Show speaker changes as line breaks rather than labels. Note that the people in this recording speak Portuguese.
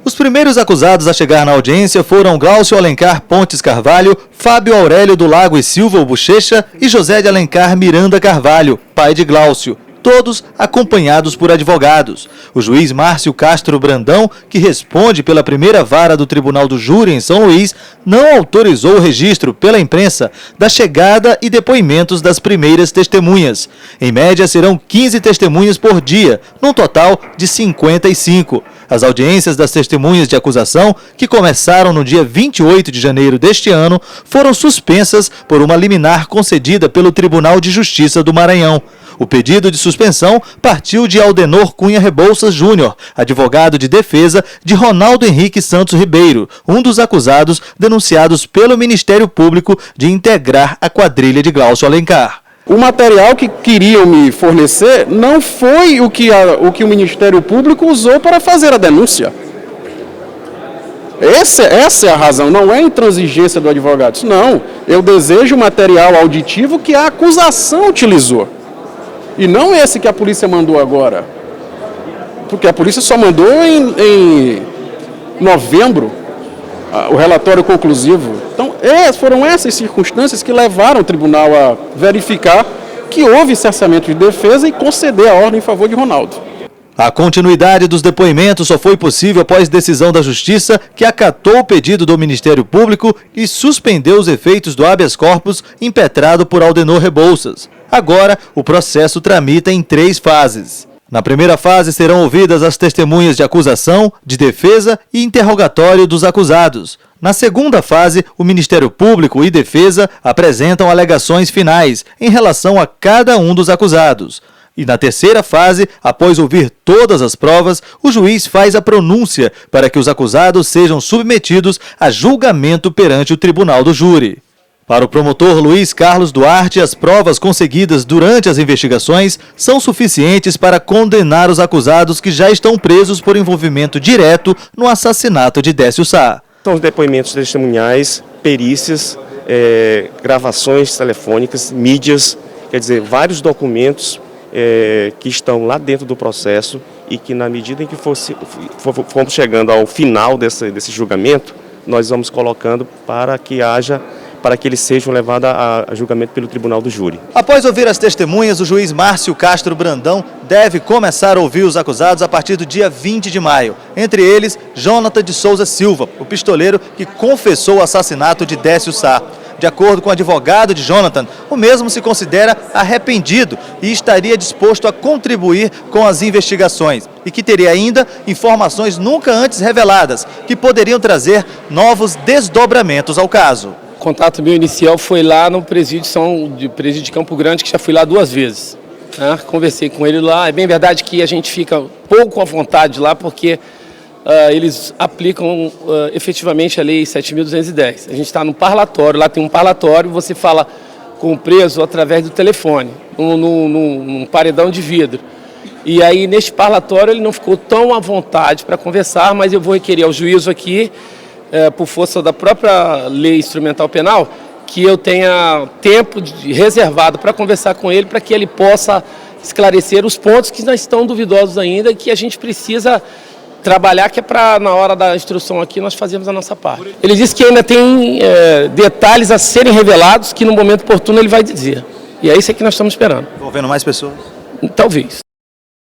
Os primeiros acusados a chegar na audiência foram Glaucio Alencar Pontes Carvalho, Fábio Aurélio do Lago e Silva Bochecha e José de Alencar Miranda Carvalho, pai de Glaucio, todos acompanhados por advogados. O juiz Márcio Castro Brandão, que responde pela primeira vara do Tribunal do Júri em São Luís, não autorizou o registro pela imprensa da chegada e depoimentos das primeiras testemunhas. Em média, serão 15 testemunhas por dia, num total de 55. As audiências das testemunhas de acusação, que começaram no dia 28 de janeiro deste ano, foram suspensas por uma liminar concedida pelo Tribunal de Justiça do Maranhão. O pedido de suspensão partiu de Aldenor Cunha Rebouças Júnior, advogado de defesa de Ronaldo Henrique Santos Ribeiro, um dos acusados denunciados pelo Ministério Público de integrar a quadrilha de Glaucio Alencar.
O material que queriam me fornecer não foi o que o Ministério Público usou para fazer a denúncia. Essa é a razão, não é a intransigência do advogado. Não, eu desejo o material auditivo que a acusação utilizou. E não esse que a polícia mandou agora. Porque a polícia só mandou em novembro o relatório conclusivo. Então, foram essas circunstâncias que levaram o tribunal a verificar que houve cessamento de defesa e conceder a ordem em favor de Ronaldo.
A continuidade dos depoimentos só foi possível após decisão da Justiça, que acatou o pedido do Ministério Público e suspendeu os efeitos do habeas corpus impetrado por Aldenor Rebouças. Agora, o processo tramita em 3 fases. Na primeira fase serão ouvidas as testemunhas de acusação, de defesa e interrogatório dos acusados. Na segunda fase, o Ministério Público e Defesa apresentam alegações finais em relação a cada um dos acusados. E na terceira fase, após ouvir todas as provas, o juiz faz a pronúncia para que os acusados sejam submetidos a julgamento perante o Tribunal do Júri. Para o promotor Luiz Carlos Duarte, as provas conseguidas durante as investigações são suficientes para condenar os acusados que já estão presos por envolvimento direto no assassinato de Décio Sá.
São os depoimentos testemunhais, perícias, gravações telefônicas, mídias, quer dizer, vários documentos que estão lá dentro do processo e que, na medida em que fomos chegando ao final desse julgamento, nós vamos colocando para que eles sejam levados a julgamento pelo Tribunal do Júri.
Após ouvir as testemunhas, o juiz Márcio Castro Brandão deve começar a ouvir os acusados a partir do dia 20 de maio. Entre eles, Jonathan de Souza Silva, o pistoleiro que confessou o assassinato de Décio Sá. De acordo com o advogado de Jonathan, o mesmo se considera arrependido e estaria disposto a contribuir com as investigações e que teria ainda informações nunca antes reveladas, que poderiam trazer novos desdobramentos ao caso.
O contato meu inicial foi lá no presídio de Campo Grande, que já fui lá 2 vezes. Conversei com ele lá. É bem verdade que a gente fica pouco à vontade lá, porque eles aplicam efetivamente a Lei 7.210. A gente está no parlatório, lá tem um parlatório, você fala com o preso através do telefone, num paredão de vidro. E aí, neste parlatório, ele não ficou tão à vontade para conversar, mas eu vou requerer ao juízo aqui, por força da própria Lei Instrumental Penal, que eu tenha tempo reservado para conversar com ele, para que ele possa esclarecer os pontos que não estão duvidosos ainda, que a gente precisa trabalhar, que é para, na hora da instrução aqui, nós fazemos a nossa parte. Ele disse que ainda tem detalhes a serem revelados, que no momento oportuno ele vai dizer. E é isso que nós estamos esperando.
Envolvendo mais pessoas?
Talvez.